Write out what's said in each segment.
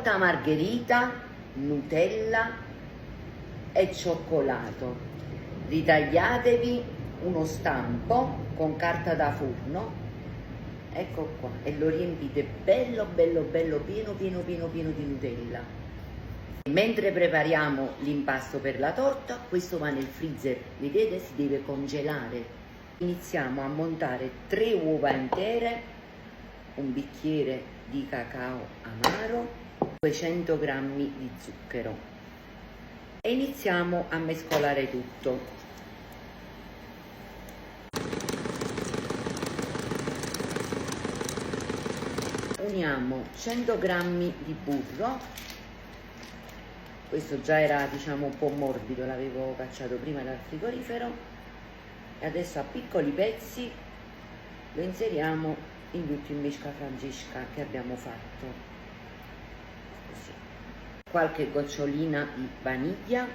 Torta margherita, Nutella e cioccolato. Ritagliatevi uno stampo con carta da forno, ecco qua, e lo riempite bello bello bello pieno pieno pieno pieno di Nutella. Mentre prepariamo l'impasto per la torta, questo va nel freezer, vedete, si deve congelare. Iniziamo a montare 3 uova intere, un bicchiere di cacao amaro, 200 g di zucchero e iniziamo a mescolare tutto. Uniamo 100 g di burro, questo già era diciamo un po' morbido, l'avevo cacciato prima dal frigorifero, e adesso a piccoli pezzi lo inseriamo in tutto il misca francesca che abbiamo fatto, così. Qualche gocciolina di vaniglia,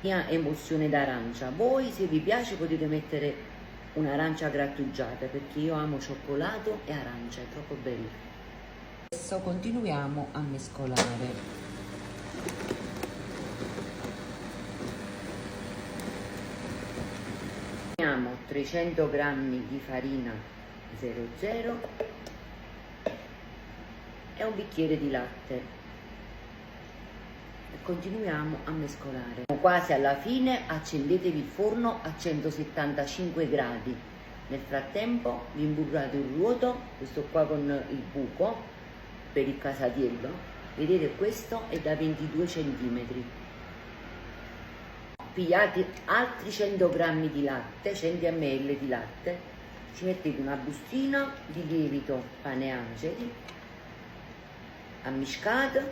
mia emulsione d'arancia. Voi se vi piace potete mettere un'arancia grattugiata, perché io amo cioccolato e arancia, è troppo bello. Adesso continuiamo a mescolare. 300 g di farina 00 e un bicchiere di latte e continuiamo a mescolare. Quasi alla fine accendetevi il forno a 175 gradi. Nel frattempo vi imburrate un ruoto, questo qua con il buco per il casatiello, vedete, questo è da 22 cm. Pigliate altri 100 g di latte, 100 ml di latte, ci mettete una bustina di lievito pane angeli ammiscata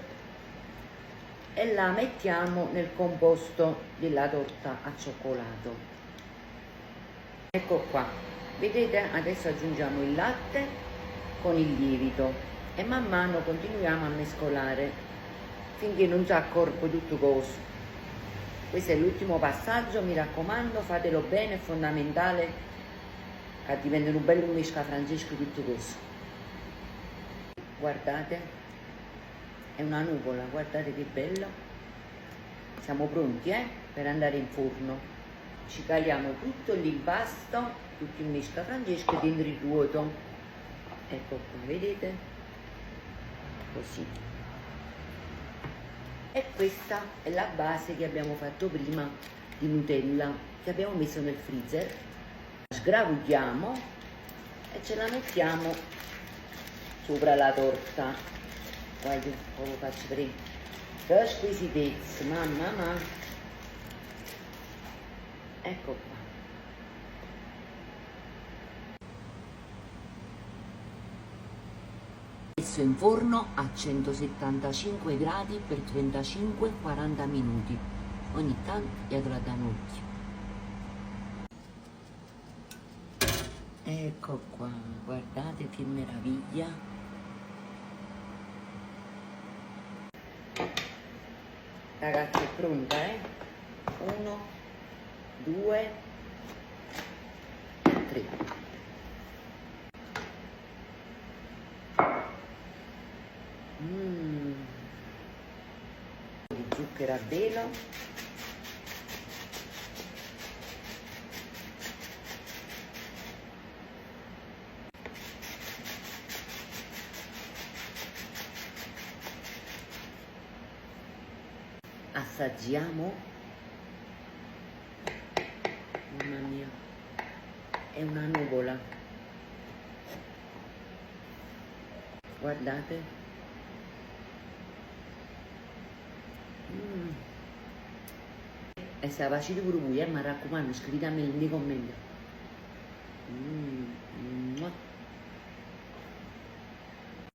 e la mettiamo nel composto della torta a cioccolato. Ecco qua, vedete, adesso aggiungiamo il latte con il lievito e man mano continuiamo a mescolare finché non si accorpa tutto coso. Questo è l'ultimo passaggio, mi raccomando, fatelo bene, è fondamentale che diventi un bello misca francesco tutto questo. Guardate, è una nuvola, guardate che bello. Siamo pronti per andare in forno. Ci caliamo tutto l'impasto, tutto il misca francesco dentro il ruoto. Ecco qua, vedete? Così. E questa è la base che abbiamo fatto prima di Nutella, che abbiamo messo nel freezer. Sgravughiamo e ce la mettiamo sopra la torta. Guarda, lo faccio prima. Che squisitezza, mamma. Ecco qua. Messo in forno a 175 gradi per 35-40 minuti, ogni tanto dietro la danocchio. Ecco qua, guardate che meraviglia. Ragazzi, è pronta, 1, 2, 3. Di zucchero a velo, assaggiamo. Mamma mia, è una nuvola, guardate. E se la facete pure voi, mi raccomando, scrivetemi nei commenti.